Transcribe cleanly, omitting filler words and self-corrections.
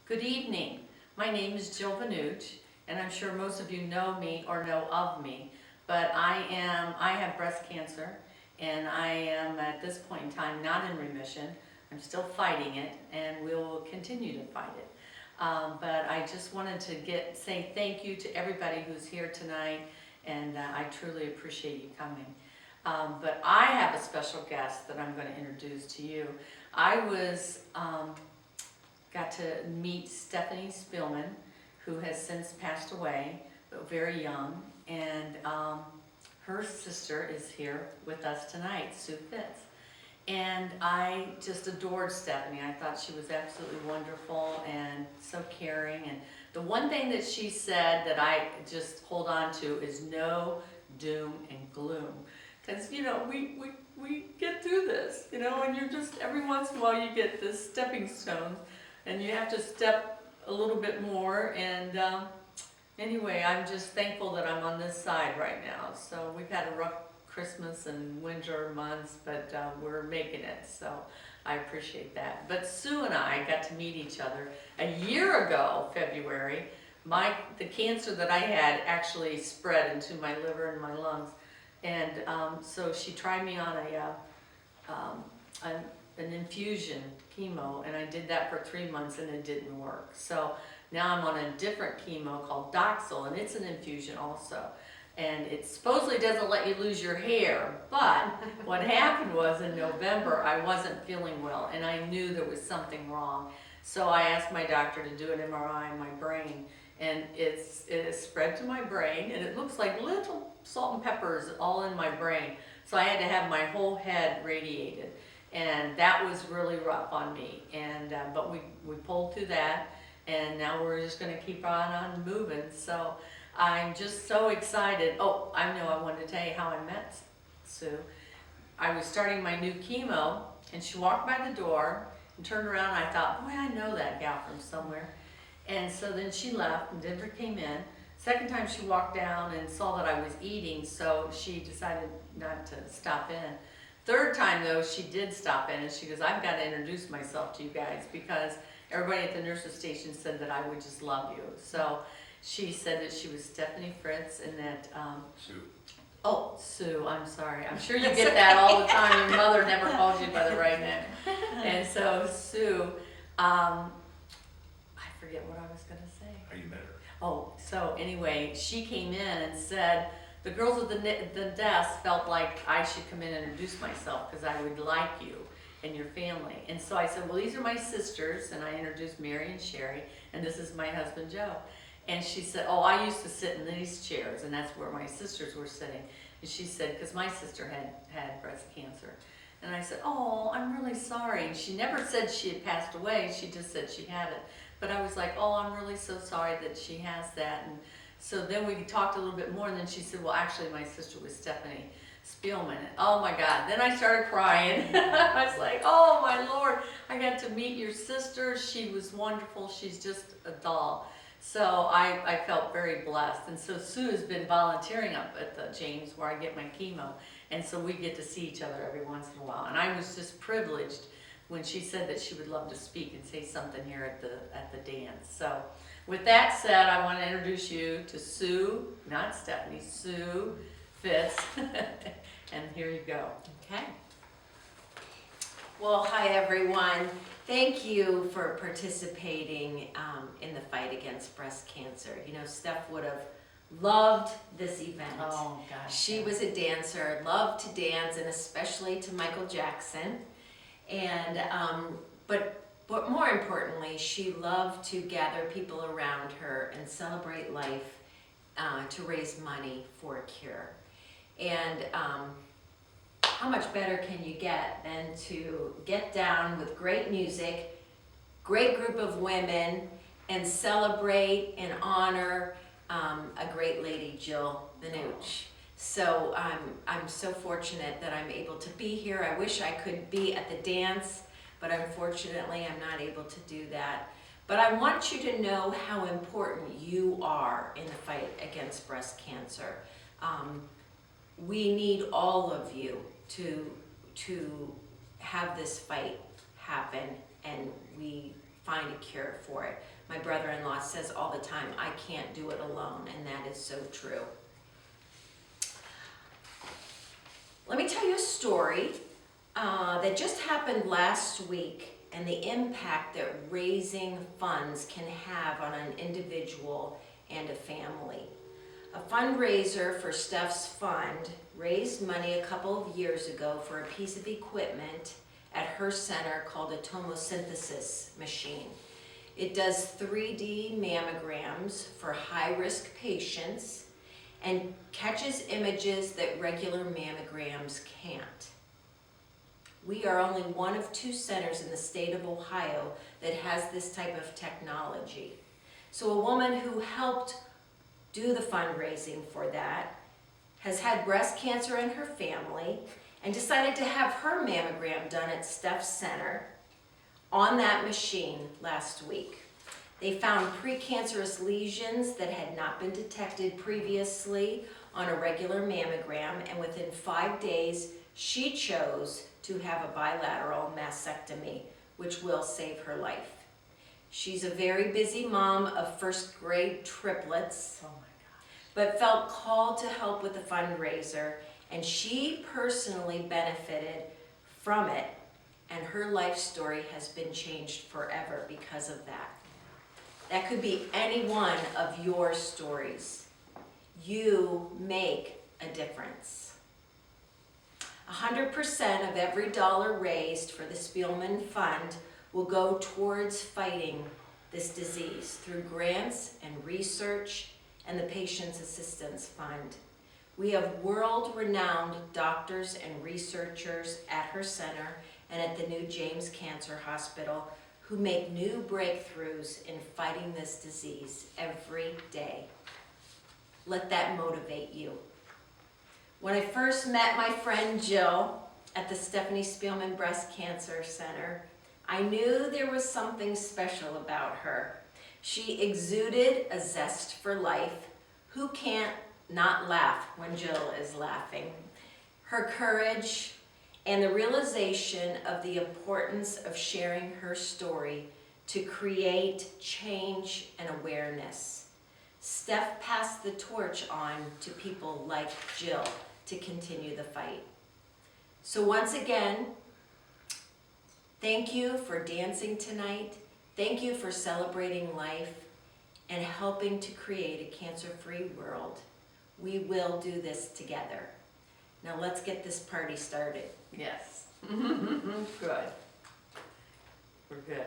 Good evening. My name is Jill Vanuch, and I'm sure most of you know me or know of me, but I have breast cancer, and I am at this point in time not in remission. I'm still fighting it, and we'll continue to fight it. But I just wanted to say thank you to everybody who's here tonight, and I truly appreciate you coming. But I have a special guest that I'm going to introduce to you. I got to meet Stefanie Speilman, who has since passed away, but very young, and her sister is here with us tonight, Sue Fitz. And I just adored Stefanie. I thought she was absolutely wonderful and so caring. And the one thing that she said that I just hold on to is no doom and gloom. Because, you know, we get through this, you know, and you're just, every once in a while you get this stepping stone and you have to step a little bit more. And anyway, I'm just thankful that I'm on this side right now. So we've had a rough Christmas and winter months, but we're making it, so I appreciate that. But Sue and I got to meet each other a year ago, February. The cancer that I had actually spread into my liver and my lungs, and so she tried me on an infusion chemo, and I did that for 3 months and it didn't work. So now I'm on a different chemo called Doxil, and it's an infusion also. And it supposedly doesn't let you lose your hair, but what happened was in November I wasn't feeling well and I knew there was something wrong. So I asked my doctor to do an MRI on my brain, and it has spread to my brain, and it looks like little salt and peppers all in my brain. So I had to have my whole head radiated, and that was really rough on me. And but we pulled through that, and now we're just going to keep on moving. So I'm just so excited. Oh, I know, I wanted to tell you how I met Sue. I was starting my new chemo, and she walked by the door and turned around, and I thought, boy, I know that gal from somewhere. And so then she left and never came in. Second time she walked down and saw that I was eating, so she decided not to stop in. Third time though, she did stop in, and she goes, I've got to introduce myself to you guys because everybody at the nurse's station said that I would just love you. So she said that she was Stefanie Fitz, and that Sue. Oh, Sue, I'm sorry. I'm sure you get that all the time. Your mother never calls you by the right name. And so Sue, I forget what I was going to say. How you met her? Oh, so anyway, she came in and said, the girls at the desk felt like I should come in and introduce myself because I would like you and your family. And so I said, well, these are my sisters, and I introduced Mary and Sherry, and this is my husband, Joe. And she said, oh, I used to sit in these chairs, and that's where my sisters were sitting. And she said, because my sister had breast cancer. And I said, oh, I'm really sorry. And she never said she had passed away. She just said she had it. But I was like, oh, I'm really so sorry that she has that. And so then we talked a little bit more, and then she said, well, actually, my sister was Stefanie Speilman. Oh, my God. Then I started crying. I was like, oh, my Lord. I got to meet your sister. She was wonderful. She's just a doll. So I felt very blessed. And so Sue has been volunteering up at the James where I get my chemo. And so we get to see each other every once in a while. And I was just privileged when she said that she would love to speak and say something here at the dance. So with that said, I want to introduce you to Sue, not Stefanie, Sue Fitz. And here you go. Okay. Well, hi everyone. Thank you for participating in the fight against breast cancer. You know, Steph would have loved this event. Oh, gosh. She was a dancer, loved to dance, and especially to Michael Jackson. And but more importantly, she loved to gather people around her and celebrate life to raise money for a cure. And how much better can you get than to get down with great music, great group of women, and celebrate and honor a great lady, Jill Vanuch. So I'm so fortunate that I'm able to be here. I wish I could be at the dance, but unfortunately I'm not able to do that. But I want you to know how important you are in the fight against breast cancer. We need all of you to have this fight happen, and we find a cure for it. My brother-in-law says all the time, I can't do it alone, and that is so true. Let me tell you a story that just happened last week, and the impact that raising funds can have on an individual and a family. A fundraiser for Steph's fund raised money a couple of years ago for a piece of equipment at her center called a tomosynthesis machine. It does 3D mammograms for high-risk patients and catches images that regular mammograms can't. We are only one of 2 centers in the state of Ohio that has this type of technology. So a woman who helped do the fundraising for that has had breast cancer in her family and decided to have her mammogram done at Steph's center on that machine last week. They found precancerous lesions that had not been detected previously on a regular mammogram, and within 5 days, she chose to have a bilateral mastectomy, which will save her life. She's a very busy mom of first-grade triplets, Oh my gosh. but felt called to help with the fundraiser, and she personally benefited from it, and her life story has been changed forever because of that. That could be any one of your stories. You make a difference. 100% of every dollar raised for the Speilman Fund will go towards fighting this disease through grants and research and the Patients Assistance Fund. We have world-renowned doctors and researchers at her center and at the new James Cancer Hospital who make new breakthroughs in fighting this disease every day. Let that motivate you. When I first met my friend Jill at the Stefanie Speilman Breast Cancer Center, I knew there was something special about her. She exuded a zest for life. Who can't not laugh when Jill is laughing? Her courage and the realization of the importance of sharing her story to create change and awareness. Steph passed the torch on to people like Jill to continue the fight. So once again, thank you for dancing tonight. Thank you for celebrating life and helping to create a cancer-free world. We will do this together. Now let's get this party started. Yes. Good. We're good.